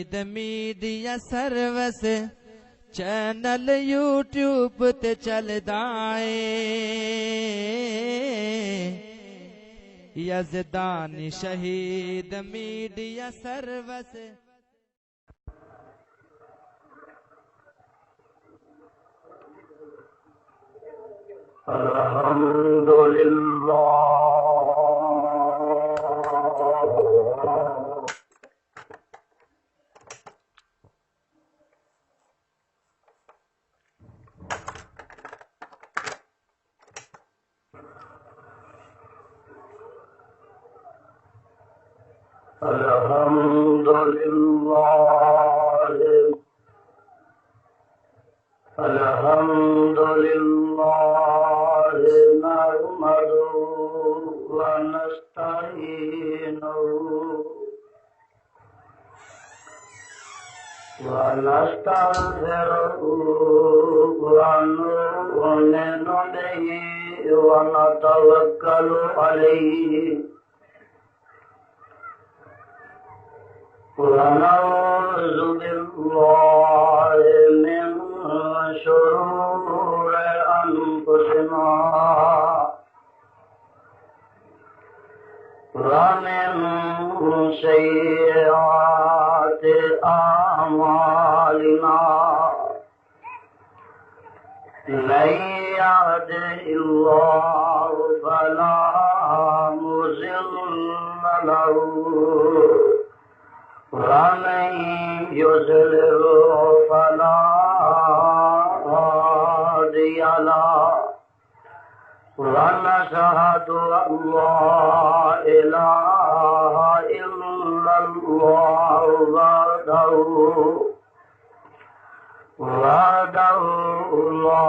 Media service channel YouTube تے چلدا اے یزدانی شہید میڈیا سروس الحمدللہ الحمدللہ نحمده ونستعینه ونستغفره ونؤمن به ونتوکل علیہ ونعوذ باللہ من شرور انفسنا ومن سیئات اعمالنا من يهده الله فلا مضل له ومن يضلل فلا هادي له ونشهد أن لا إله إلا الله وحده لا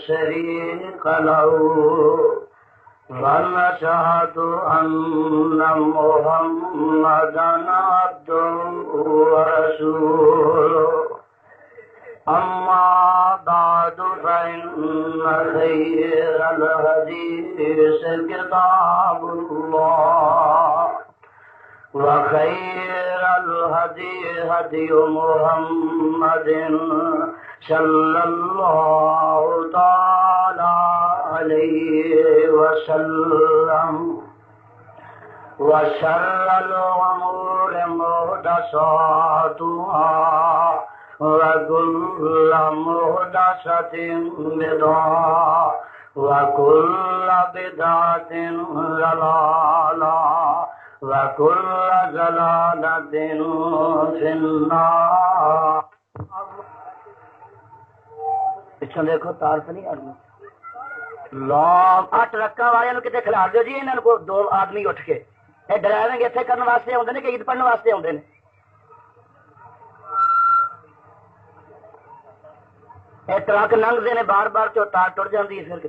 شريك له ونشهد أن محمدا عبده ورسوله أما بعد فإن خير الحديث كتاب الله وخير الهدي هدي محمد صلى الله تعالى عليه وسلم وشر الأمور محدثاتها وكل محدثة بدعة وكل بدعة ضلالة وكل ضلالة في النار. پچھوں دیکھو تار تو نہیں آدمی لوگ 8 رکعت والے کتنے کھلا دو جی. انہوں کو 2 آدمی اٹھ کے یہ ڈرائیونگ اتنے کرنے واسطے آتے ہیں کہ عید پڑھنے واسطے آتے ہیں. یہ ٹرک لنگتے ہیں بار بار تو تار ٹر جاتی ہے. پھر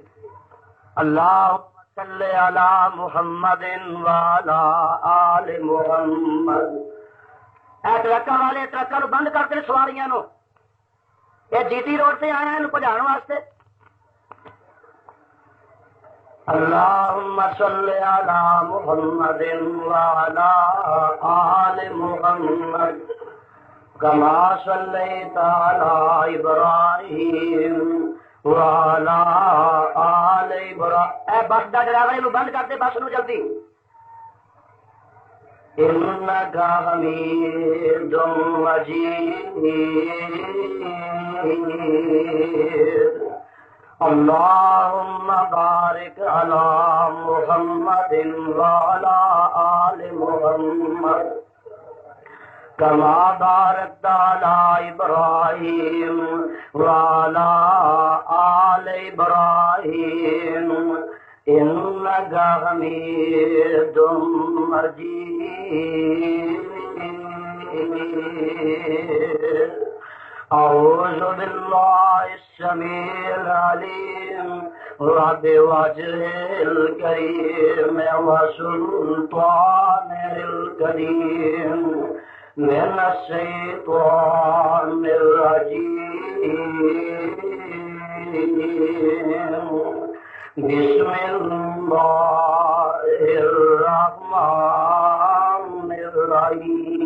اللہ صلی علی محمد وعلی آل محمد. اے ٹرکاں والے ٹرکاں نو بند کرتے ہیں سواریاں نو. یہ جی ٹی روڈ سے آئے ہیں بجھان واسطے. اللہم صلی علی محمد وعلی آل محمد کما صلیت علی ابراہیم وعلی آل ابراہیم. اے بس دا ڈرائیور نو بند کر دے بس نو جلدی. انک حمید مجید. اللہم بارک علی محمد وعلی آل محمد کما بارکت علی ابراہیم وعلی آل ابراہیم انک حمید مجید. اعوذ باللہ السمیع العلیم رب وجہ الکریم وسلطان الکریم من الشیطان الرجیم. بسم اللہ الرحمن الرحیم.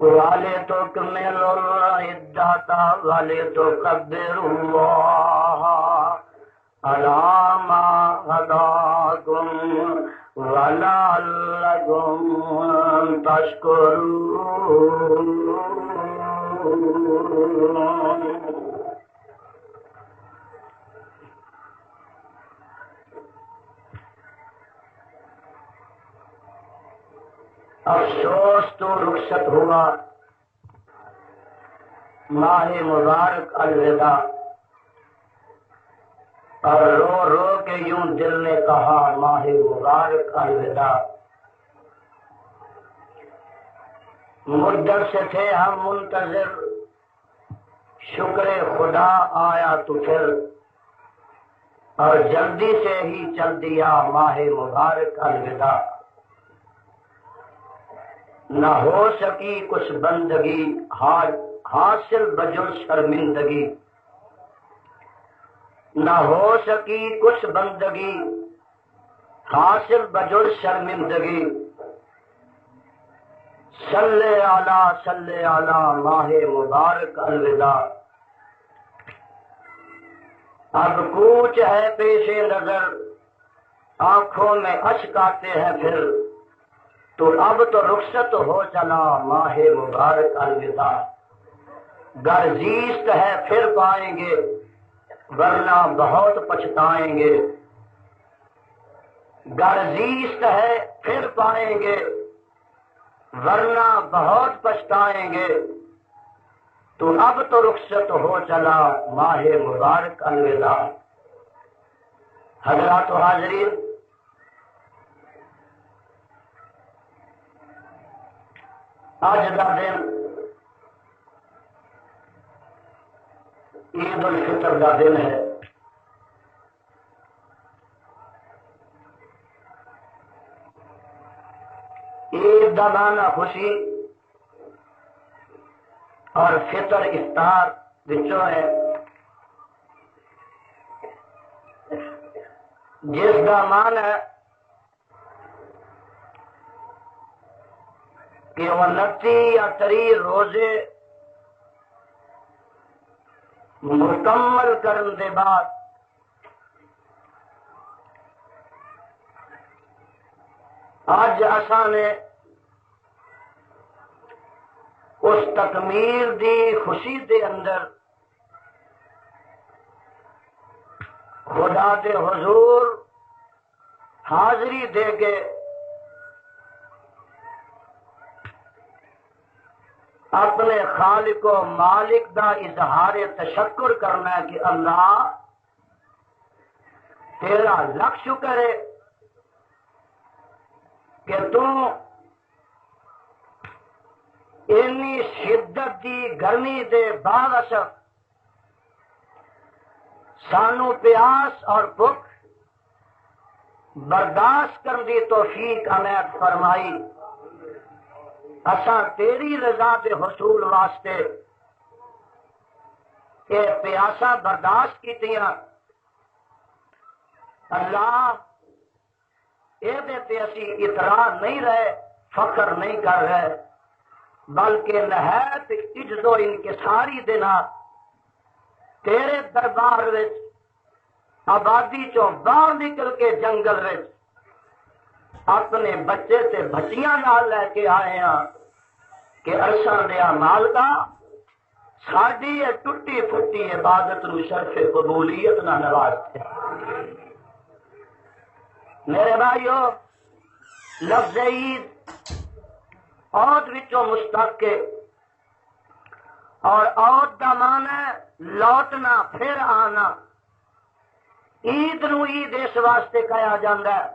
والے تو کملو العدت والے تو قدر اللہ علی ما ہداکم ولعلکم تشکرون۔ افسوس تو رخصت ہوا ماہ مبارک الوداع، اور رو رو کے یوں دل نے کہا ماہ مبارک الوداع۔ مدت سے تھے ہم منتظر، شکر خدا آیا تو پھر، اور جلدی سے ہی چل دیا ماہ مبارک الوداع۔ نہ ہو سکی کچھ بندگی حاصل بجو شرمندگی، نہ ہو سکی کچھ بندگی حاصل بجو شرمندگی۔ صلی علی ماہ مبارک الوداع۔ اب کوچ ہے پیش نظر، آنکھوں میں اشک آتے ہیں پھر، تو اب تو رخصت ہو چلا ماہ مبارک الوداع۔ گر زیست ہے پھر پائیں گے، ورنہ بہت پچھتائیں گے۔ گر زیست ہے پھر پائیں گے، ورنہ بہت پچھتائیں گے۔ تو اب تو رخصت ہو چلا ماہ مبارک الوداع۔ حضرات و حاضرین، آج کا دن عید الفطر کا دن ہے۔ عید کا معنی خوشی اور فطر افطار وچوں ہے، جس کا معنی ہے کہ 29 یا 30 روزے مکمل کرن دے بعد آج اساں نے اس تکمیل دی خوشی دے اندر خدا دے حضور حاضری دے کے اپنے خالق و مالک دا اظہار تشکر کرنا ہے کہ اللہ تیرا لاکھ شکر ہے کہ تو اتنی شدت دی گرمی دے باوجود سانو پیاس اور بھوک برداشت کرنے دی توفیق عنایت فرمائی۔ اساں تیری رضا دے حصول واسطے یہ پیاسا برداشت کیتیاں، اللہ یہ اسی اطراع نہیں رہے، فخر نہیں کر رہے، بلکہ نہایت عجز و انکساری دینا تیرے دربار وچ آبادی چوں باہر نکل کے جنگل وچ اپنے بچے تے بچیاں نال لے کے آئے ہاں کہ عرشاں دیا مالکا ساڈی یہ ٹوٹی پھٹی عبادت نو شرف قبولیت نہ نواز دے۔ میرے بھائیو، لفظ عید عود وچوں مشتق ہے، اور عود دا معنی ہے لوٹنا، پھر آنا۔ عید نو عید اس واسطے کہا جاندہ ہے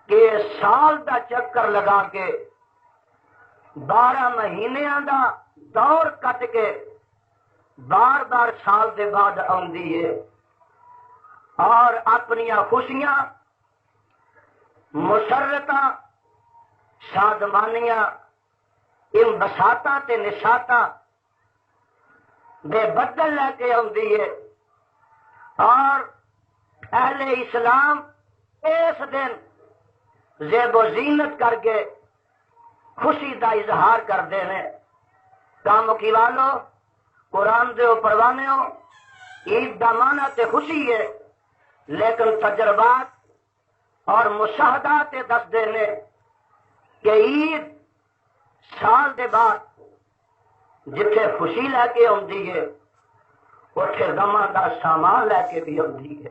کہ سال دا چکر لگا کے 12 مہینیاں دا دور کٹ کے بار بار سال دے بعد آندی ہے، اور اپنی خوشیاں، مسرتاں، شادمانیاں، ان بساطاں تے نشاطاں دے بدل لے کے آندی ہے۔ اور اہل اسلام اس دن زیب و زینت کر کے خوشی دا اظہار کرتے ہیں. کام کی والو قرآن دے پروانے ہو، عید دا معنی تے خوشی ہے، لیکن تجربات اور مشاہدات دستے ہیں کہ عید سال دے بعد جتھے خوشی لے کے آتی ہے اتنے غماں دا سامان لے کے بھی آتی ہے.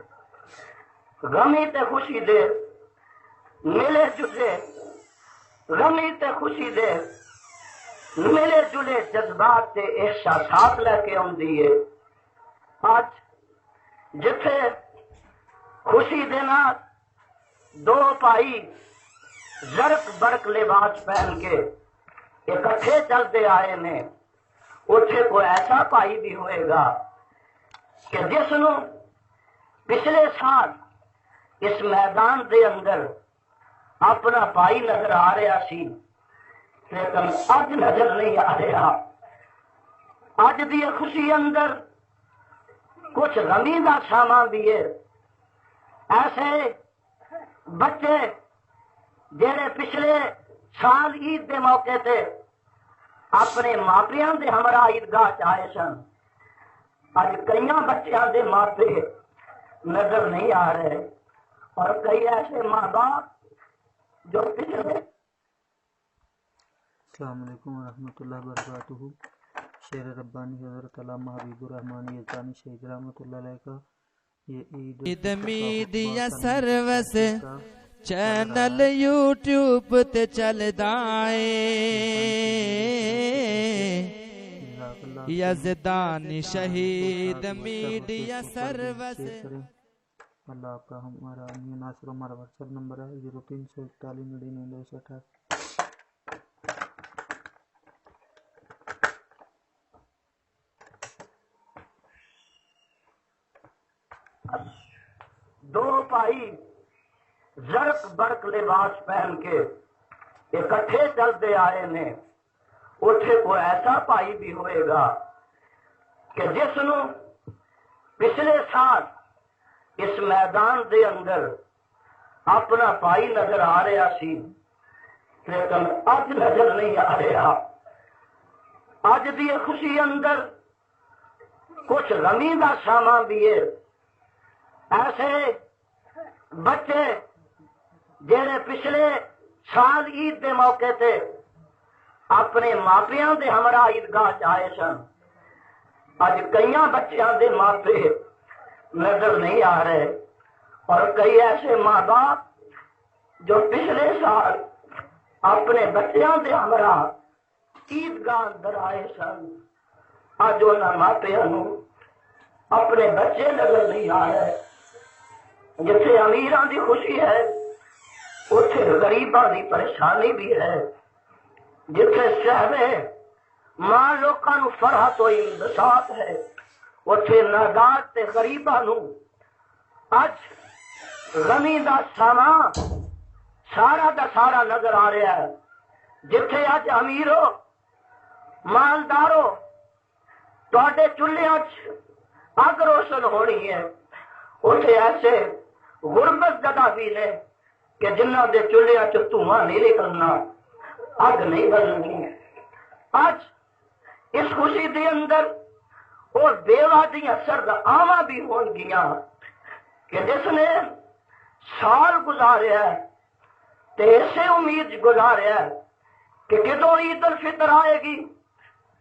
غمی تے خوشی دے ملے جلے، غمی تے خوشی دے ملے جلے جذبات تے احساسات لے کے آتی ہے. آج جتھے خوشی دے نال دو بھائی زرق برق لباس پہن کے اکٹھے چلتے آئے نے، اتنے کوئی ایسا بھائی بھی ہوئے گا کہ جس نو پچھلے سال اس میدان دے اندر اپنا بھائی نظر آ رہا سی لیکن اج نظر نہیں آ رہا. اج دی خوشی اندر کچھ غمی دا سامان بھی ہے. ایسے بچے جڑے پچھلے سال عید دے موقع تے اپنے ماپیاں دے ہمراہ عیدگاہ آئے سن، اج کئی بچیاں دے ماپے نظر نہیں آ رہے، اور کئی ایسے ماں باپ جو پچھلے. السلام علیکم ورحمۃ اللہ وبرکاتہ. شعر ربانی حضرت علامہ حبیب الرحمن یزدانی شہید رحمۃ اللہ علیہ کا یہ عید میڈیا سروس چینل یوٹیوب تے چلدا اے یزدانی شہید میڈیا سروس. اللہ آپ کا ہمارا ناصر ہمارا واٹس ایپ نمبر ہے 0341999268. دو بھائی زرق برق لباس پہن کے اکٹھے چلتے آئے نے، اتنے کوئی ایسا بھائی بھی ہوئے گا کہ جس نو پچھلے سال اس میدان دے اندر اپنا بھائی نظر آ رہا سی لیکن اج نظر نہیں آ رہا. اج دی خوشی اندر کچھ غمی دا سامان بھی ہے. ایسے بچے جڑے پچھلے سال عید دے موقع تے اپنے ماپیاں دے ہمراہ عیدگاہ آئے سن، اج کئی بچیاں دے ماپے نظر نہیں آ رہے، اور کئی ایسے ماں باپ جو پچھلے سال اپنے بچیاں دے ہمراہ عیدگاہ اندر آئے سن، اج انہاں ماپیاں نوں اپنے بچے نظر نہیں آ رہے. جتھے امیراں دی خوشی ہے اتھے غریباں دی پریشانی بھی ہے. جتھے شہرے ماں لوکاں نوں فرحت و انبساط ہے اتھے نادار تے غریباں نوں اج غمی دا سامان سارا دا سارا نظر آ رہا ہے. جتھے اج امیرو مالدارو تواڈے چولہیاں چ اگ روشن ہونی ہے، اتھے ایسے غربت زدہ بھی نے کہ جنہ دے چولہیاں چ دھواں نہیں نکلنا، اگ نہیں بلنی. اج اس خوشی دے اندر اور بیوہ دیاں سرد آواں بھی ہون گیاں کہ جس نے سال گزاریا ہے تے اسے امید گزاریا ہے کہ کدوں عید الفطر آئے گی،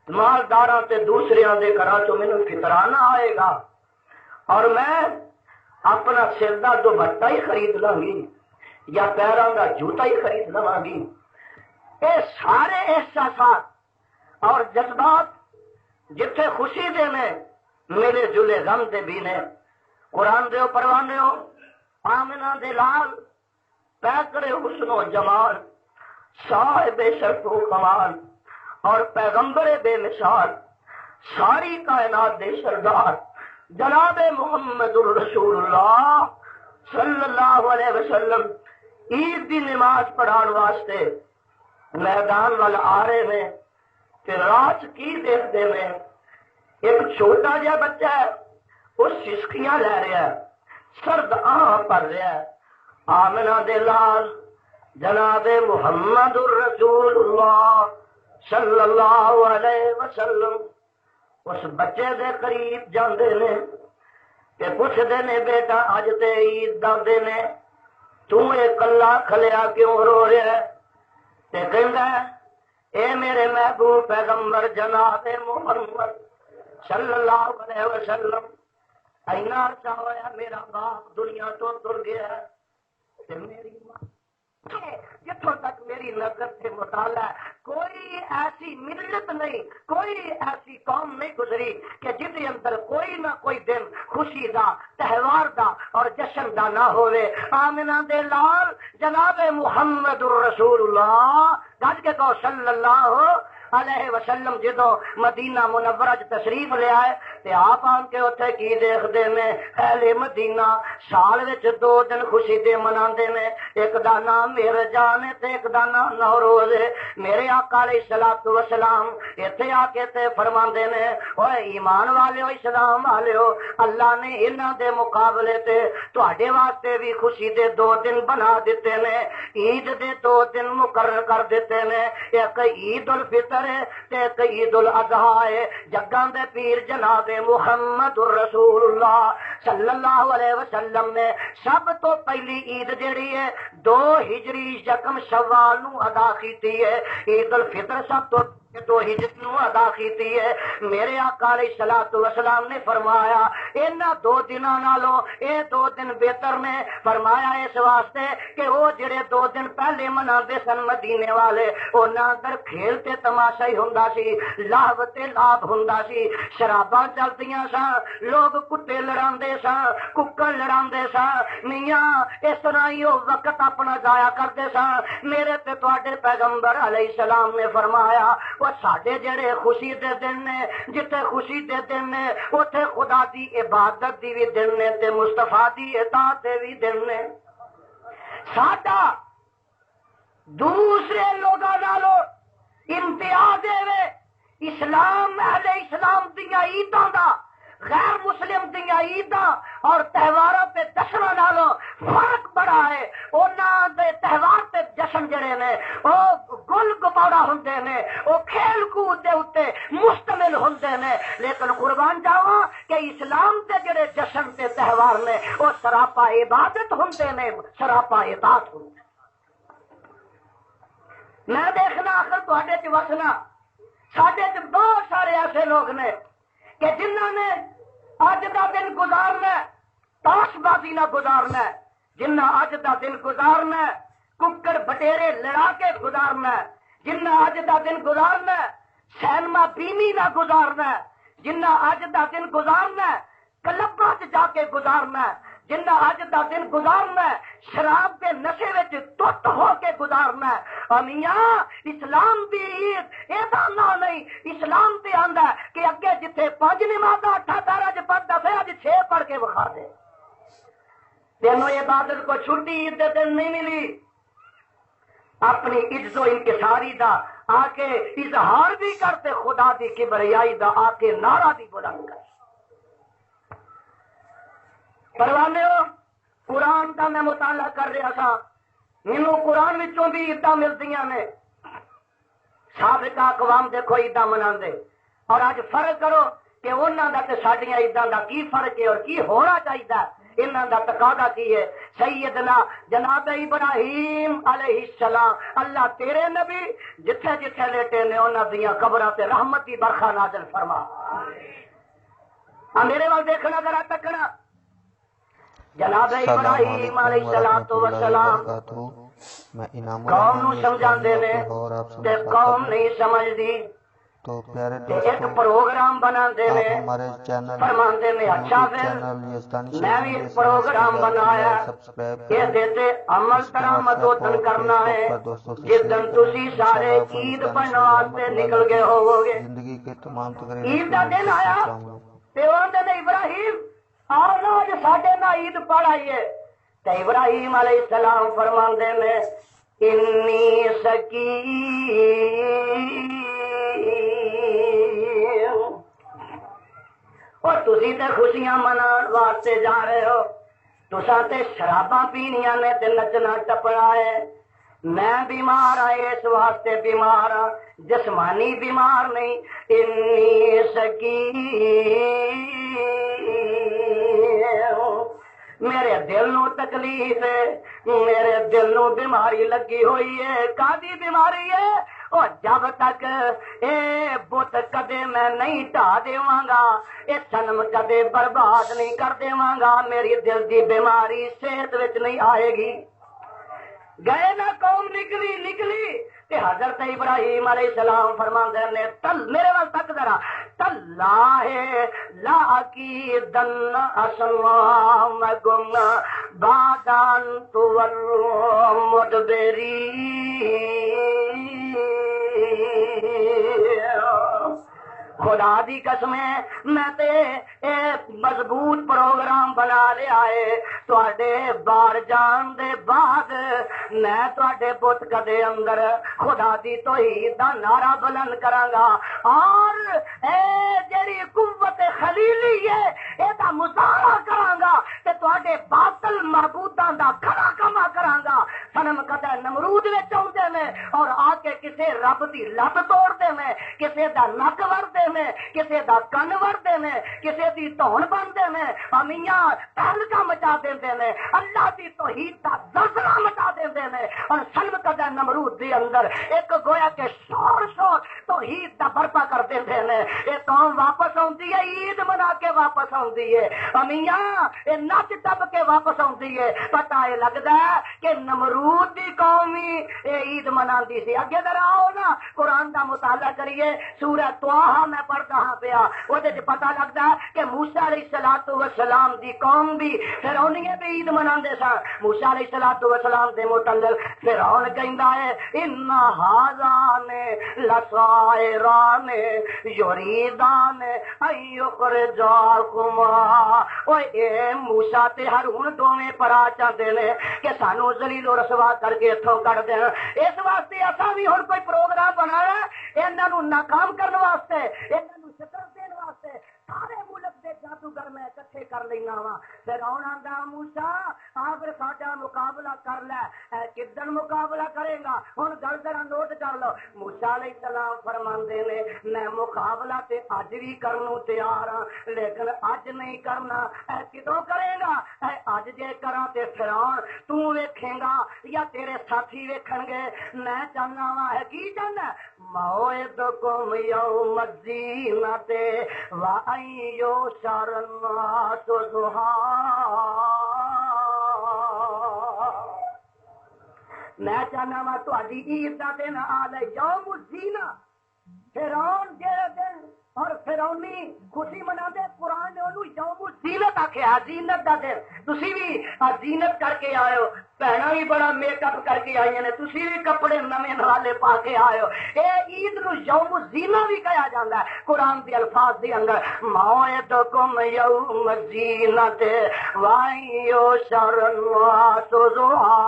مالداراں تے دوسریاں دے گھراں چوں مینوں فطرانہ آئے گا اور میں اپنا سر دا دوپٹہ ہی خرید لوں گی یا پیراں دا جوتا ہی خرید لواں گی. اے سارے احساسات اور جذبات جتھے خوشی دے میں میرے جلے غم دے بھی نے. قرآن دے پروانے ہو آمنہ دے لال پیکر حسن و جمال صاحب شرف و کمال اور پیغمبر بے مثال ساری کائنات دے سردار جناب محمد الرسول اللہ صلی اللہ علیہ وسلم عید دی نماز پڑھان واسطے میدان وال آ رہے میں کہ رات کی دیکھتے میں ایک چھوٹا جا بچہ ہے وہ سسکیاں لے رہا ہے، سرد آہ پڑ رہا ہے. آمنہ دے لال جناب محمد الرسول اللہ صلی اللہ علیہ وسلم اس بچے دے قریب جاندے نے تے پوچھدے نے بیٹا اج تے عید دا دن ہے تو اے کلا کھلیا کیوں رو رہا ہے؟ تے کہندا ہے اے میرے محبوب پیغمبر جناب محمد صلی اللہ علیہ وسلم اینا عرصہ ہویا میرا باپ دنیا تو تر گیا ہے تے میری ماں جتوں تک میری نظر سے مطالعہ ہے کوئی ایسی ملت نہیں کوئی ایسی قوم نہیں گزری کہ جس کے اندر کوئی نہ کوئی دن خوشی دا تہوار دا اور جشن دا نہ ہوئے آمنہ دے لال جناب محمد الرسول اللہ گج کے کہو صلی اللہ علیہ وسلم جدو مدینہ منورہ تشریف لے آئے تے آپ آن کے اتنے کی دیکھتے ہیں اہل مدینہ سال وچ 2 دن خوشی دے مناندے نے ایک دا نام میرے جان تے ایک دا نام نوروز ہے میرے آقا علیہ الصلوۃ والسلام ایتھے آ کے تے فرماندے نے اوے ایمان والےو اسلام والےو اللہ نے انہاں دے مقابلے تے تواڈے واسطے بھی خوشی دے 2 دن بنا دیتے نے عید دے 2 دن مقرر کر دیتے نے ایک عید الفطر تے ایک عید الاضحی ہے جگاں دے پیر جناب محمد الرسول اللہ صلی اللہ علیہ وسلم نے سب تو پہلی عید جڑی ہے 2 ہجری یکم شوال نو ادا کیتی ہے عید الفطر سب تو 2 ہجری نو ادا کیتی ہے میرے آقا علیہ الصلوۃ والسلام نے فرمایا انہاں 2 دناں نالوں اے 2 دن بہتر نے فرمایا اس واسطے کہ وہ جڑے 2 دن پہلے مناندے سن مدینے والے انہاں اندر کھیل تے تماشا ہی ہوندا سی لاو تے لاب ہوندا سی شراباں چلدیاں سن لوگ کتے لڑاندے سن ککڑ لڑاندے سن میاں اس طرح ہی وہ وقت اپنا ضائع کرتے سن میرے تے تواڈے پیغمبر علیہ السلام نے فرمایا وہ ساڈے جڑے خوشی دے دن نے جتھے خوشی دے دن نے اوتھے خدا دی عبادت دی بھی دن نے تے مصطفیٰ دی اطاعت دے بھی دن نے ساڈا دوسرے لوگاں نالوں امتیاز ہے اسلام اہل اسلام دیاں عیداں دا غیر مسلم دیاں عیداں اور تہواراں تے جشناں نالوں فرق بڑا ہے انہاں دے تہوار تے جشن جڑے نے او گل گپاڑا ہوندے نے او کھیل کود دے اوتے مشتمل ہوندے نے لیکن قربان جاواں کہ اسلام دے جڑے جشن تے تہوار نے او سراپا عبادت ہوندے نے سراپا اطاعت ہوندے میں دیکھنا آخر تواڈے چ وسنا ساڈے چ بہت سارے ایسے لوگ نے کہ جنہوں نے اج دا دن گزارنا تاش بازی نہ گزارنا جنہ اج دا دن گزارنا ککڑ بٹیرے لڑا کے گزارنا جنہ اج دا دن گزارنا سینما بیمی نہ گزارنا جنہ اج دا دن گزارنا کلباں چ جا کے گزارنا جنہ اج دا دن گزارنا شراب کے نشے وچ تت ہو کے گزارنا میاں اسلام دی عید ایسا نہ نہیں اسلام تے آندا کہ اگے جتھے 5 نمازاں 8 درج پڑھدا سی اج 6 پڑھ کے وکھا دے تینوں عبادت کو چھٹی عید دے دن نہیں ملی اپنی عزت و انکساری دا آ کے اظہار بھی کرتے خدا دی کبریائی دا آ کے نعرہ بھی بلند کر پروانے ہو قرآن کا میں مطالعہ کر رہا تھا مینوں قرآن وچوں بھی عیداں ملدیاں نے سابقہ اقوام دیکھو عیداں مناندے اور اج فرق کرو کہ انہاں دا تے ساڈیاں عیداں دا کی فرق ہے اور کی ہونا چاہیے انہاں دا تقاضا کی ہے سیدنا جناب ابراہیم علیہ السلام اللہ تیرے نبی جتھے جتھے لیٹے نے انہاں دیاں قبراں تے رحمت دی برکھا نازل فرما میرے وال دیکھنا ذرا تکنا جناب ابراہیم علیہ السلام قوم نو سمجھاندے نے تے قوم نہیں سمجھدی تو پیارے ایک پروگرام بناندے نے فرماندے نے اچھا پھر میں بھی ایک پروگرام بنایا یہ دیتے عمل درآمد ودن کرنا ہے جس دن تسی سارے عید پڑھنے واسطے نکل گئے ہوو گے زندگی کے تمام عید دا دن آیا تے آندے نے ابراہیم آؤ نا اج ساڈے نال عید پڑھ آئیے تے ابراہیم علیہ السلام فرماندے نے انی سکیم اور تسی تے خوشیاں منان واسطے جا رہے ہو تساں تے شراباں پینیاں نے تے نچنا ٹپنا ہے میں بیمار ہوں اس واسطے بیمار ہوں جسمانی بیمار نہیں انی سکیم میرے دل نو تکلیف ہے میرے دل نو بیماری لگی ہوئی ہے کادی بیماری ہے اور جب تک اے بت کدے میں نہیں ٹا دیواں گا اے صنم کدے برباد نہیں کر دیواں گا میری دل دی بیماری صحت وچ نہیں آئے گی گئے نا قوم نکلی تے حضرت ابراہیم علیہ السلام فرماندے نے تل میرے وال تک ذرا تاللہ لا اکیدن اسنامکم بعد ان تولوا مدبرین خدا دی قسم ہے میں تے مضبوط پروگرام بنا لیا ہے تواڈے بار جان دے بعد میں تواڈے بت کدے اندر خدا دی توحید دا نعرہ بلند کراں گا اور اے جڑی قوت خلیلی ہے اے دا مظاہرہ کراں گا تے تواڈے باطل معبوداں دا کھڑا کما کراں گا صنم کدے نمرود وچ اوندے نے اور آ کے کسے رب دی لت توڑ دے میں کسے دا نک ور دے میں کسے دا کن ور دے میں کسے دی دھون بن دے میں امیاں تہلکا مچا دیندے نے اللہ دی توحید دا زلزلہ مچا دیندے نے اور صنم کدے نمرود دی اندر ایک گویا کہ شور توحید دا برپا کر دیندے نے اے قوم واپس اوندی ہے عید منا کے واپس اوندی ہے امیاں اے نچ ٹپ کے واپس اوندی ہے پتہ اے لگدا ہے کہ نمرود دی قوم ہی اے عید مناندی سی اگے ذرا آؤ نا قرآن دا مطالعہ کریے سورہ طٰہٰ میں پڑھدا ہاں پیا او دے پتہ لگدا ہے کہ موسیٰ علیہ السلام دی قوم بھی فرعونیے بھی عید مناندے سن موسیٰ علیہ السلام دے متعلق فرعون کہندا ہے ان ھذان لسائران یریدان ان یخرجاکما او اے موسیٰ تے ہارون دوویں پرا چاہندے نے کہ سانو ذلیل و رسوا کر کے اتھوں کڈ دین اس واسطے اساں بھی ہن کوئی پروگرام بنایا انہاں نوں ناکام کرن واسطے انہاں نوں شکست دین واسطے سارے ملک دے جادوگر میں اکٹھے کر لینا وا فرعون آندا موسیٰ آخر ساڈا مقابلہ کر لے کدن مقابلہ کرے گا ہن گل ذرا نوٹ کر لو موسیٰ علیہ السلام فرماندے نے میں مقابلہ تے اج بھی کرنوں تیار ہاں لیکن اج نہیں کرنا کدوں کرے گا اج جے کراں تے فرعون تو ویکھیں گا یا تیرے ساتھی ویکھن گے میں چاہنا وا ہے کی چاہنا موعدکم یوم الزینۃ وَأَن یُحْشَرَ النَّاسُ ضُحًى میں چاہنا وا تہاڈی عید دا دن آ لے یوم الزینہ فرعون جہڑے دن اور فرعونی خوشی مناندے قرآن نے انہوں یوم الزینت آکھیا زینت دا دن تسی بھی زینت کر کے آئے ہو بہنا بھی بڑا میک اپ کر کے آئی نے تسی بھی کپڑے نویں نوالے پا کے آئے ہو اے عید نو یوم الزینہ بھی کہا جاندا ہے قرآن دے الفاظ دے اندر موعدکم یوم الزینۃ وَأَن یُحْشَرَ النَّاسُ ضُحًى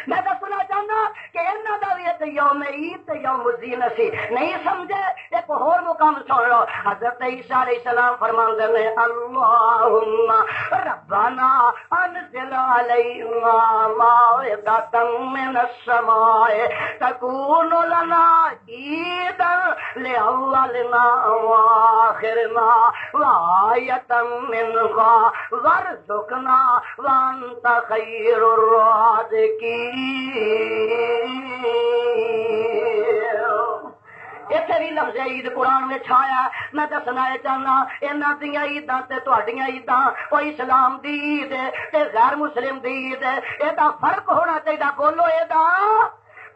میں دسنا چاہنا کہ انہاں دا بھی ایک یوم عید تے یوم الزینہ سی نہیں سمجھے ایک اور مقام سن لو حضرت عیسیٰ علیہ السلام فرماندے نے اللہم ربنا انزل علینا مائدۃ من السماء تکون لنا عیدا لأولنا وآخرنا وآیۃ منک وارزقنا وانت خیر الرازقین اتنے بھی لفظ عید قرآن میں چھایا میں دسنا چاہنا انہاں دیاں عیداں تے تہاڈیاں عیداں کوئی اسلام دی عید تے غیر مسلم دی عید یہ فرق ہونا چاہیے بولو یہ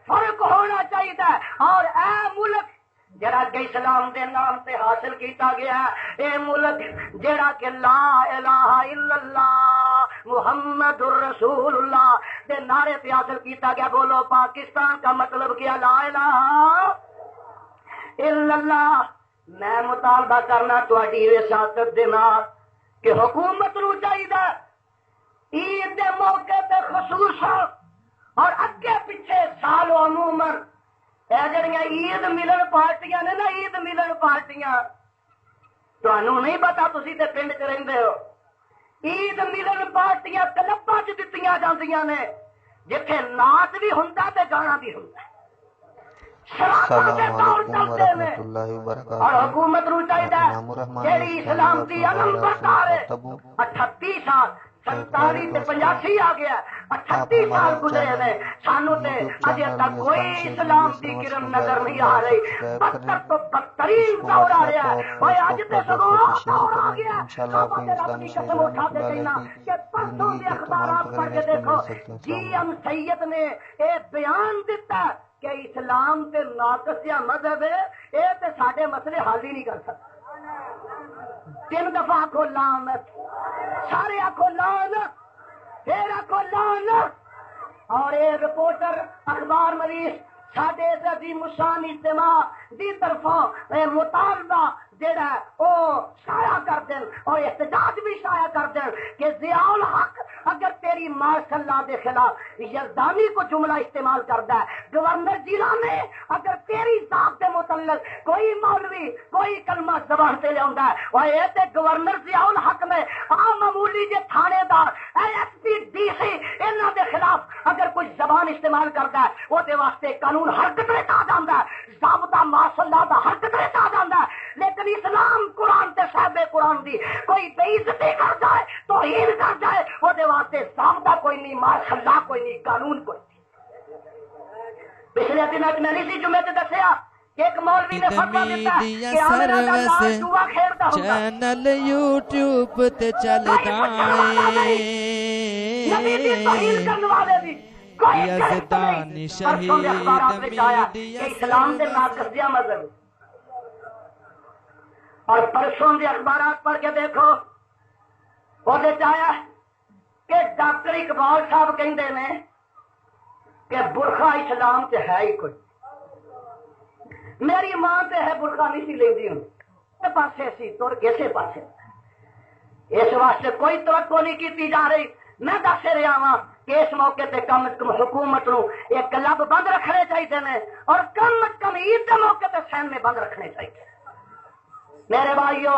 فرق ہونا چاہیے اور اے ملک جڑا کہ اسلام دے نام تے حاصل کیتا گیا اے ملک جڑا کہ لا الہ الا اللہ محمد الرسول اللہ دے نعرے تے حاصل کیتا گیا بولو پاکستان کا مطلب کیا لا الہ الا اللہ میں مطالبہ کرنا تہاڈی وساطت دے نال کہ حکومت نو چاہیے عید دے موقع تے خصوصا اور اگے پیچھے سال عموماً اے جڑیاں عید ملن پارٹیاں نے نا عید ملن پارٹیاں تانوں نہیں پتا تسی تے پنڈ چ رہندے ہو عید ملن پارٹیاں کلباں چ دتیاں جاندیاں نے جتھے ناچ بھی ہوندا تے گانا بھی ہوندا السلام علیکم ورحمۃ اللہ وبرکاتہ۔ اور حکومت نو چاہیے جیڑی اسلام دی علم بردار ہے 38 سال 47 تے 85 آ گیا 38 سال گزرے نے سانو تے اجے تک کوئی اسلام دی کرن نظر نہیں آ رہی بدتر تو بدترین دور آ رہا ہے اوے اج تے سگوں دور آ گیا انشاءاللہ اپنی قسم اٹھا کے کہنا کہ پرسوں دے اخبارات پڑھ کے دیکھو جی ایم سید نے اے بیان دیتا کہ اسلام تے ناقص یا مذہب ہے اے تے ساڈے مسئلے حل ہی نہیں کر سکتا 3 دفعہ آخو لعنت سارے آخو لعنت پھر آخو لعنت اور اے رپورٹر اخبار مریض ساڈے عظیم الشان اجتماع دی طرفوں مطالبہ جڑا او شائع کر دیں اور احتجاج بھی شائع کر دیں کہ ضیاء الحق اگر تیری ماشاء اللہ کے خلاف یزدانی کو جملہ استعمال کرتا ہے گورنر ضلع میں اگر تیری ذات کے متعلق کوئی مولوی کوئی کلمہ زبان سے لیا ہے اور یہ تے گورنر ضیاء الحق میں عام معمولی جے تھانے دار ایس پی ڈی سی انہاں دے خلاف اگر کوئی زبان استعمال کرتا ہے وہ دے واسطے قانون حرکت میں آ جاتا ہے ضابطہ ماشاء اللہ دا حرکت میں آ جاتا ہے لیکن اسلام قرآن تے صاحب قرآن دی کوئی بے عزتی کر جائے توہین کر جائے وہ دے واسطے ضابطہ کوئی نہیں ماشاء اللہ کوئی نہیں قانون کوئی نہیں پچھلے دن میں نہیں سی جمعے تے دسیا کہ ایک مولوی نے فتویٰ دیتا ہے کہ آمنہ دا لال جوا کھیلتا ہوگا چینل یوٹیوب تے چلدا ہے نبی دی توہین کرنے والے بھی یزدانی شہید میڈیا اسلام دے ناقصیہ مذہب اور پرسوں کے اخبارات پڑھ کے دیکھو وہ چاہیا کہ ڈاکٹر اقبال صاحب کہندے نے کہ برقع اسلام سے ہے ہی کوئی میری ماں تے ہے برقع نہیں سی لیندی ہوں پاسے سی تر کسے پاسے اس واسطے کوئی توقع نہیں کی جا رہی میں دس رہا ہاں کہ اس موقع تے کم از کم حکومت نو ایک کلب بند رکھنے چاہیے نے اور کم از کم عید کے موقع تے سینمے بند رکھنے چاہیے میرے بھائیو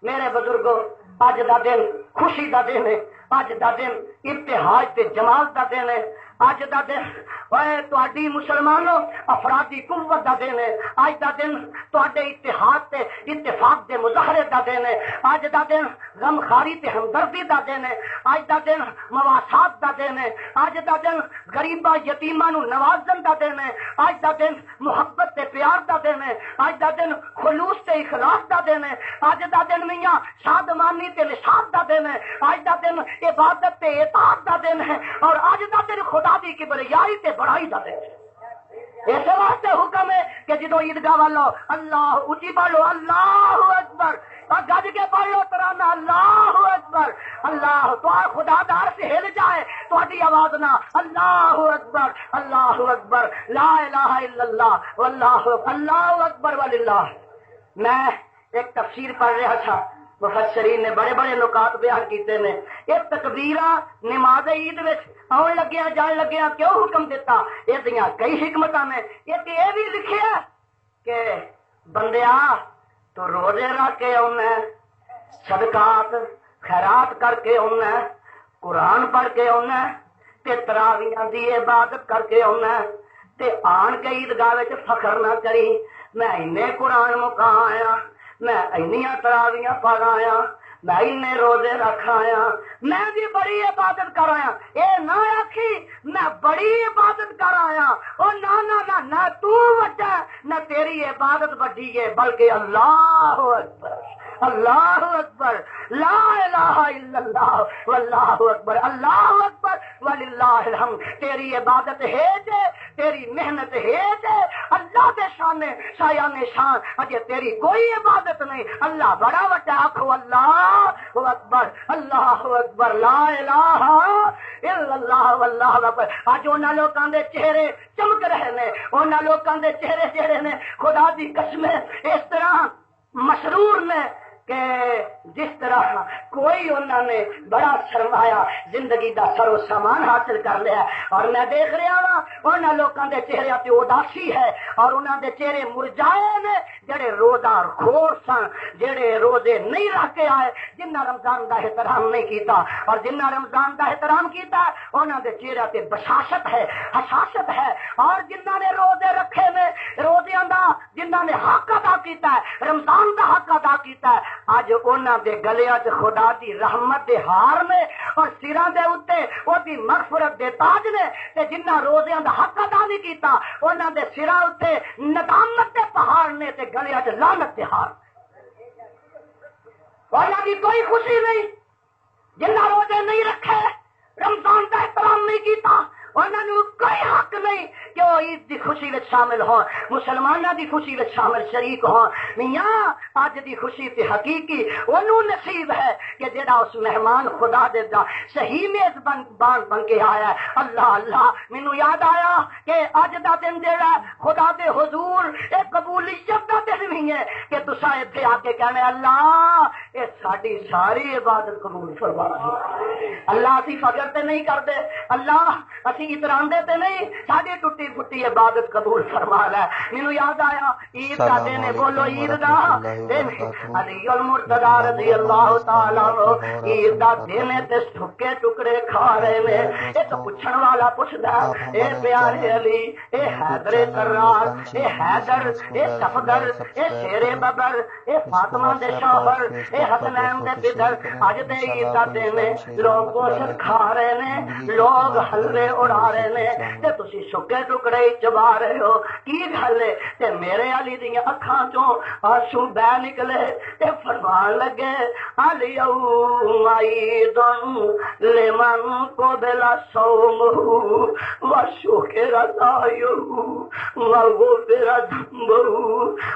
میرے بزرگوں اج دا دن خوشی دا دن ہے اج دا دن ابتہاج تے جمال دا دن ہے اج دا دن اوے تہاڈی مسلمانوں افرادی قوت دا دن ہے اج دا دن تہاڈے اتحاد تے اتفاق دے مظاہرے دا دن ہے اج دا دن غمخاری تے ہمدردی دا دن ہے اج دا دن مواسات دا دن ہے اج دا دن غریباں یتیماں نو نوازن دا دن ہے اج دا دن محبت تے پیار دا دن ہے اج دا دن خلوص تے اخلاص دا دن ہے اج دا دن میاں شادمانی تے نشاط دا دن ہے اج دا دن عبادت تے اطاعت دا دن ہے اور اج دا دن خدا دی کبریائی تے بڑائی دا دن ہے اس واسطے حکم ہے کہ جدو عیدگاہ والو اللہ اونچی پڑھو اللہ اکبر اور گج کے پڑھ لو ترانہ اللہ اکبر اللہ تو خدا دار سے ہل جائے تہاڈی آواز نہ اللہ اکبر لا الہ الا اللہ واللہ اللہ اکبر وللہ۔ میں ایک تفسیر پڑھ رہا تھا مفسرین نے بڑے بڑے نکات بیان کیتے نے یہ تکبیراں نماز عید وچ آن لگیا جان لگیا کیوں حکم دیتا یہ دیاں کئی حکمتاں نے ایک یہ بھی لکھیا کہ بندیا تو روزے رکھ کے آنا صدقات خیرات کر کے آنا قرآن پڑھ کے آنا تے تراویحاں دی عبادت کر کے آنا تے آن کے عیدگاہ وچ فخر نہ کری میں اینے قرآن مکا آیا میں اینیاں تراویحاں پڑھ آیا میں اینے روزے رکھ آیا میں بھی بڑی عبادت کر آیا اے نہ آکھی میں بڑی عبادت کر آیا او نہ تو وڈا نہ تیری عبادت بڑی ہے بلکہ اللہ اکبر اللہ اکبر لا الہ الا اللہ واللہ اکبر اللہ اکبر وللہ الحمد تیری عبادت ہے جے تیری محنت ہے جے اللہ دے شان شایان شان اجے تیری کوئی عبادت نہیں اللہ بڑا وڈا آکھو اللہ اکبر لا الہ الا اللہ واللہ اکبر اج انہاں لوکاں دے چہرے چمک رہے نے انہاں لوکاں دے چہرے جڑے نے خدا دی قسم اس طرح مسرور نے کہ جس طرح کوئی انہوں نے بڑا سرمایا زندگی دا سر و سامان حاصل کر لیا، اور میں دیکھ رہا ہوں انہوں لوگوں کے چہرے تے اداسی ہے اور انہوں دے چہرے مرجائے نے جڑے روزہ خور سن، جڑے روزے نہیں رکھ کے آئے، جنہ رمضان دا احترام نہیں کیتا، اور جنہ رمضان دا احترام کیتا انہوں دے چہرے تے بشاشت ہے، حساست ہے، اور جنہ نے روزے رکھے نے روزیاں دا جنہ نے حق ادا کیتا ہے، رمضان دا حق ادا کیتا ہے، اج انہاں دے گلیاں چ خدا دی رحمت دے ہار نے اور سراں دے اوتے او دی مغفرت دے تاج نے، تے جنہ روزیاں دا حق ادا نہیں کیتا انہاں دے سراں اوتے ندامت دے پہاڑ نے تے گلیاں چ لعنت دے ہار، انہاں دی کوئی خوشی نہیں، جنہ روزے نہیں رکھے، رمضان کا احترام نہیں کیتا، انہوں نے کوئی حق نہیں کہ وہ عید کی خوشی میں شامل ہوں، مسلمانوں کی خوشی میں شامل شریک ہوں۔ میاں اج دی خوشی تے حقیقی انہوں نصیب ہے کہ جڑا اس مہمان خدا دے دا صحیح میزبان بن کے آیا ہے۔ اللہ اللہ، مینوں یاد آیا کہ اج دا دن جڑا خدا دے حضور ایک قبولیت دا دن بھی ہے کہ تساں ایتھے آ کے کہنے اللہ اے ساڈی ساری عبادت قبول فرما، اللہ اسی فخر تے نہیں کردے، اللہ اسی اتراندے تے نہیں، ساڈی ٹوٹی پھٹی عبادت قبول فرما لے۔ مینوں یاد آیا عید کا دن ہے، بولو عید دا دن، علی المرتضی رضی اللہ تعالی عنہ عید دا دن ہے تے سکے ٹکڑے کھا رہے نے۔ ایک پوچھن والا پوچھدا اے پیارے علی، اے حیدر کرار، اے حیدر، اے صفدر، اے شیر ببر، اے فاطمہ دے شوہر، اے حسنین دے پدر، اج تے عید دا دن ہے، لوگ گوشت کھا رہے نے، لوگ حلوے اڑا رہے نے تے تسی سکے ٹکڑے چبا رہے ہو، کی گل ہے؟ تے میرے علی دی اکھاں چوں آنسو بہ نکلے تے فرمان لگے الیوم عید لمن قبل صومہ وشکر سعیہ وغفر ذنبہ۔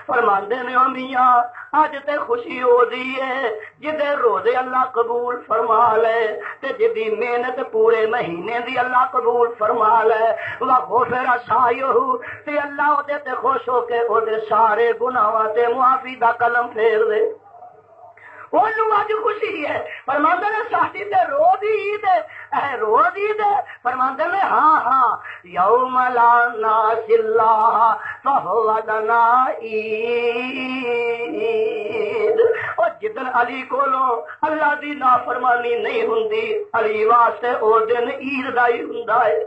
فرماندے نے او میاں اج تے خوشی ہو دی ہے جدے روزے اللہ قبول فرما لے تے جدی محنت پورے مہینے دی اللہ قبول فرما لے، وغفر سعیہ تے اللہ او تے خوش ہو کے او دے سارے گناہاں تے معافی دا قلم پھیر دے۔ انہوں اج خوشی ہے، فرماندے نے ساڈی تے روز عید ہے، اے روز عید ہے، فرماندے نے ہاں ہاں یوم لا ناسی اللہ فہو لنا عید۔ اور جدن علی کولوں اللہ دی نافرمانی نہیں ہوندی، علی واسطے او دن عید دا ہی ہوندا ہے۔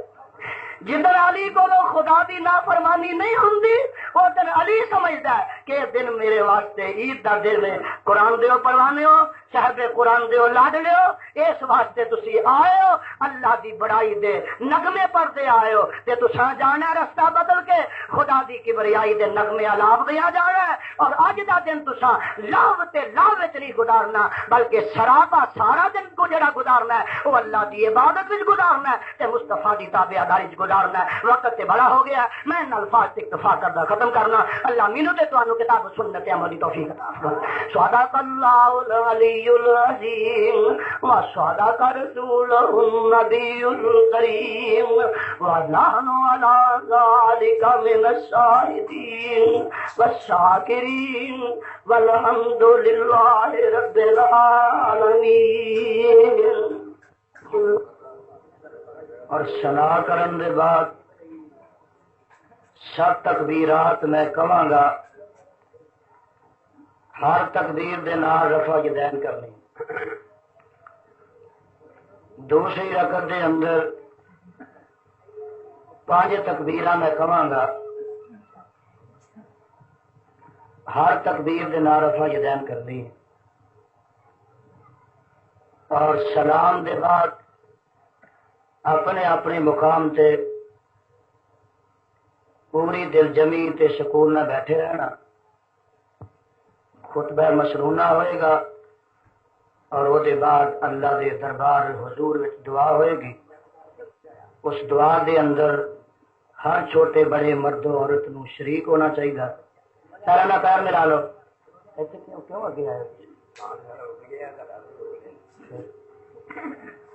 جدن علی کو خدا دی نافرمانی نہیں ہوندی وہ دن علی سمجھدا ہے کہ دن میرے واسطے عید دا دن ہے۔ قرآن دیو پروانے ہو، صاحب قرآن دیو لاڈلے ہو، اس واسطے تسی آئے ہو اللہ دی بڑائی دے نغمے پڑھتے آئے ہو تے تساں جانا رستہ بدل کے خدا دی کبریائی دے نغمے الاپ دیا جانا ہے۔ اور اج دا دن تساں لاو تے لاو وچ نہیں گزارنا بلکہ سراپا سارا دن کو جڑا گزارنا ہے وہ اللہ دی عبادت وچ گزارنا ہے تے مصطفیٰ دی تابعداری وچ گزارنا ہے۔ وقت تے بڑا ہو گیا، میں ان الفاظ تے اکتفا کردا ختم کرنا۔ اللہ مینوں تے تانوں کتاب و سنت عمل دی توفیق عطا فرمائے۔ صدق اللہ العلی العظیم و صدق رسولہ النبی الکریم و نحن علی ذلک من الشاہدین والشاکرین والحمد للہ رب العالمین۔ اور صلاح کرن دے بعد 7 تکبیرات میں کہاں گا، ہر تکبیر دے نال رفع یدین کرنی۔ دوسری رکعت دے اندر 5 تکبیراں میں کہاں گا، ہر تکبیر دے نال رفع یدین کرنی۔ اور سلام دے بعد اپنے اپنے مقام تے پوری دل جمی تے سکون نہ بیٹھے رہنا۔ خطبہ مسنونہ ہوئے گا اور وہ دے بعد اللہ دے دربار حضور وچ دعا ہوئے گی۔ اس دعا دے اندر ہر چھوٹے بڑے مرد و عورت نو شریک ہونا چاہیے۔ سارا نہ پیر ملا لو، کیوں اگے آئے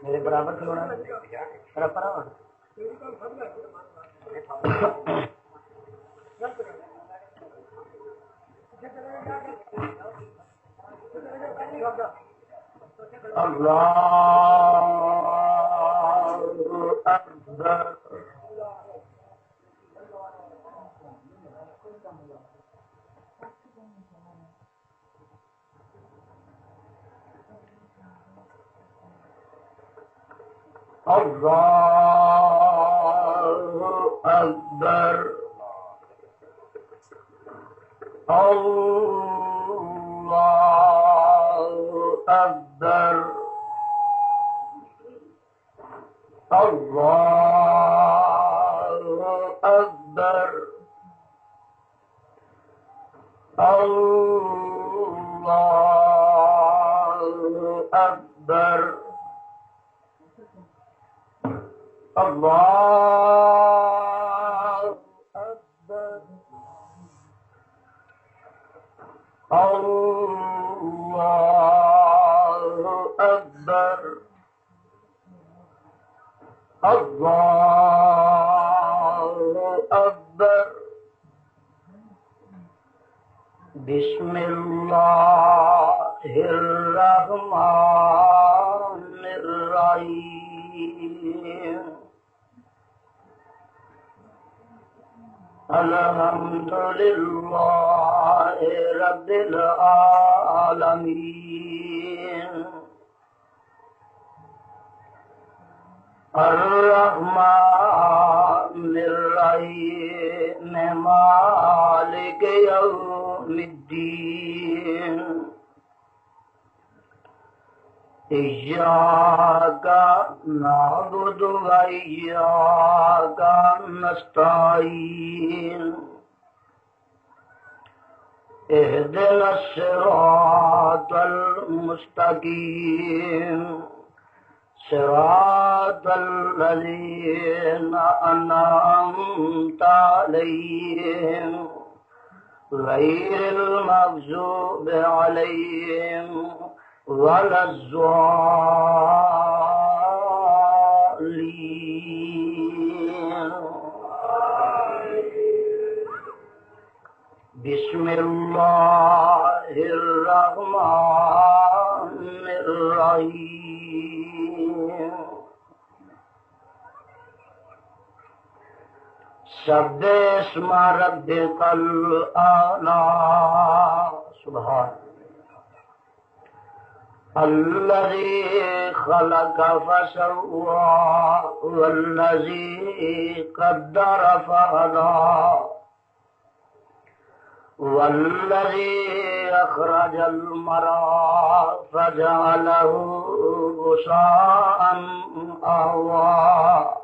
میرے برابر کھلونا میرا پرا اللہ اکبر اللہ اکبر اللہ اکبر اللہ اکبر اللہ اکبر اللہ اکبر اللہ اکبر اللہ اکبر بسم اللہ الرحمن الرحیم الحمد للہ رب العالمین الرحمن الرحیم مالک یوم الدین ایاک نعبد و ایاک نستعین اهدنا الصراط المستقیم صراط الذين أنعمت عليهم غير المغضوب عليهم ولا الضالين بسم الله الرحمن الرحيم سبح اسم ربك الأعلى سبحان الذي خلق فسوى والذي قدر فهدى والذي أخرج المرعى فجعله غثاء أحوى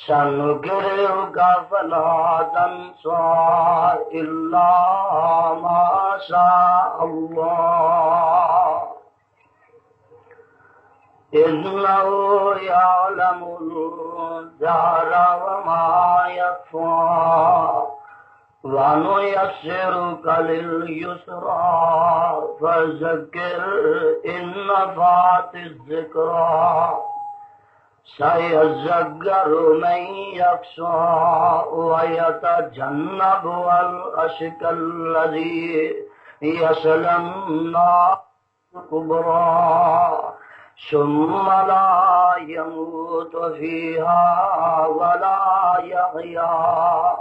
سنقرئك فلا تنسى إلا ما شاء الله إنه يعلم الجهر وما يخفى ونيسرك لليسرى فذكر إن نفعت الذكرى سيذكر من يخشى ويتجنبها الأشقى الذي يصلى النار الكبرى ثم لا يموت فيها ولا يحيا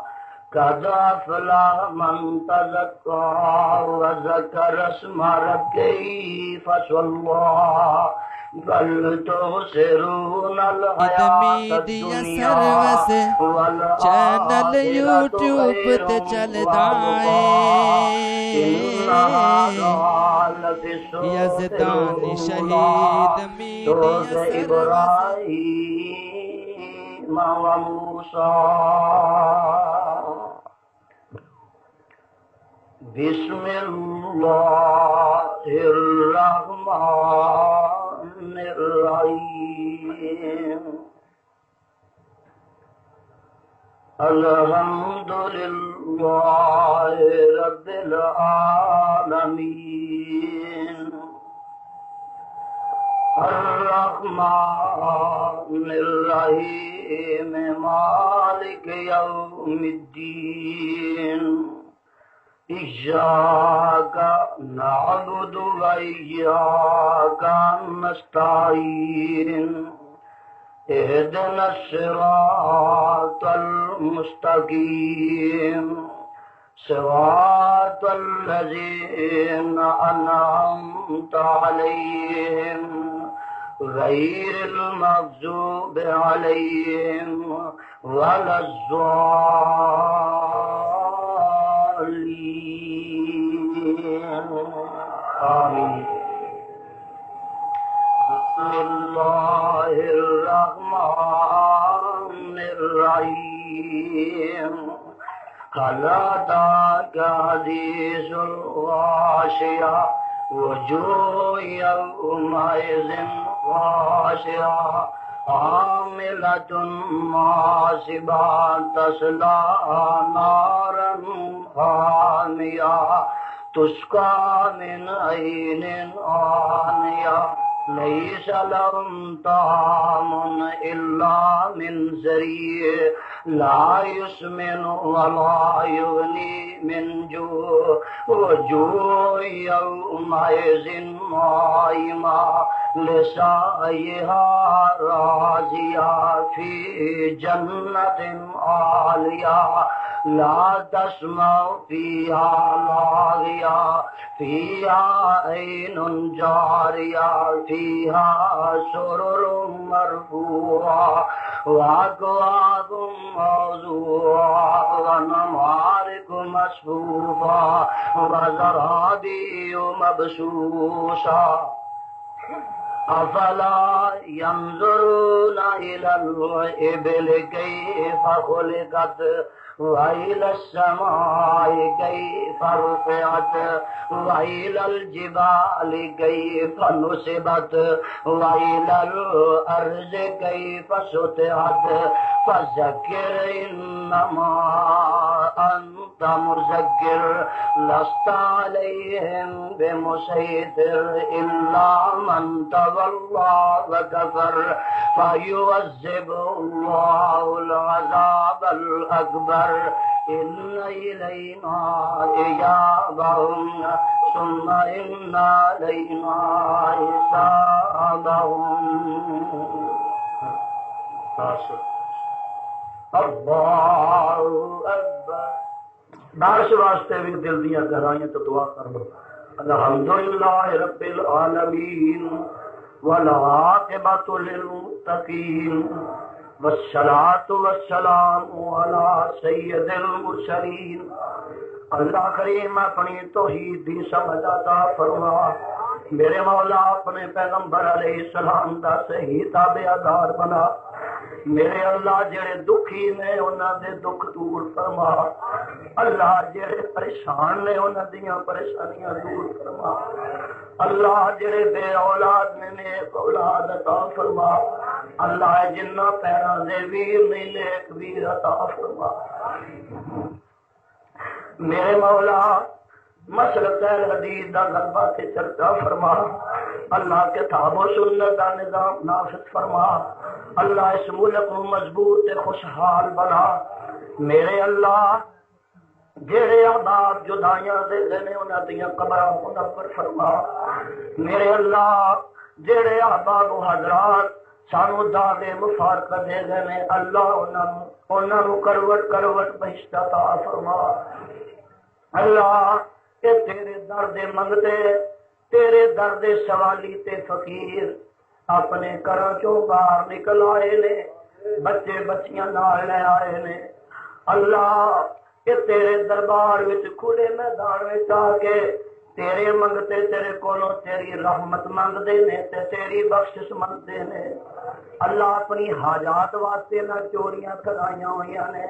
قد أفلح من تزكى وذكر اسم ربه فصلى بل تؤثرون الحياة الدنيا چینل یوٹیوب تے چلدا اے یزدان شہید میڈیا إبراهيم وموسى بسم الله الرحمن الرحيم الحمد لله رب العالمين الرحمن الرحيم مالك يوم الدين إياك نعبد وإياك نستعين اهدنا الصراط المستقيم صراط الذين أنعمت عليهم غير المغضوب عليهم ولا الضالين آمين. بسم الله الرحمن الرحيم. هل أتاك حديث الغاشية وجوه يومئذ خاشعة عاملة ناصبة تصلى نارا حامية تسقى من عين آنية ليس لهم طعام إلا من ضريع لا يسمن ولا يغني من جوع وجوه يومئذ ناعمة لسعيها راضية في جنة عالية لا تسمع فيها لاغية فيها عين جارية فيها سرر مرفوعة وأكواب موضوعة ونمارق مصفوفة وزرابي مبثوثة أفلا ينظرون إلى الإبل كيف خلقت وإلى السماء كيف رفعت وإلى الجبال كيف نصبت وإلى الأرض كيف سطحت فذكر إنما أنت مذكر لست عليهم بمسيطر إلا من تولى وكفر فيعذبه الله العذاب الأكبر إن إلينا إيابهم ثم إن علينا حسابهم. اللہ اکبر. بارش واسطے بھی دل دیا گہرائیاں تو دعا کر لو. الحمدللہ رب العالمین والعاقبۃ للمتقین والصلاۃ والسلام علی سید المرسلین. اللہ کریم اپنی توحید دی سمجھ عطا فرما. میرے مولا اپنے پیغمبر علیہ السلام دا صحیح تابعدار بنا. میرے اللہ جڑے دکھی نے انہاں دے دکھ دور فرما. اللہ جڑے پریشان نے انہاں دیاں پریشانیاں دور فرما. اللہ جڑے بے اولاد نے نیک اولاد عطا فرما. اللہ جنہ پیراں دے ویر نے نیک ویر عطا فرما. میرے مولا مسلک حدیث دا غلبہ تے چرچا فرما. اللہ کتاب و سنت دا نظام نافذ فرما. اللہ اس ملک کو مضبوط تے خوشحال بنا. میرے اللہ جڑے آباد جدائیاں دے نے انہاں دیاں قبراں منور فرما. میرے اللہ جڑے آباد و حضرات سانو دعوے مفارقت دے نے اللہ انہاں نو کروٹ کروٹ بہشت عطا فرما. اللہ اے تیرے درد منگتے تیرے درد سوالی تے فقیر اپنے گھراں چوں باہر نکل آئے نے. بچے بچیاں نال لے آئے نے. اللہ اے تیرے دربار وچ کھلے میدان وچ آ کے تیرے منگتے تیرے کولوں تیری رحمت منگدے نے تے تیری بخشش منگدے نے. اللہ اپنی حاجات واسطے نہ چوریاں کرائیاں ہوئیاں نے.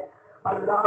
اللہ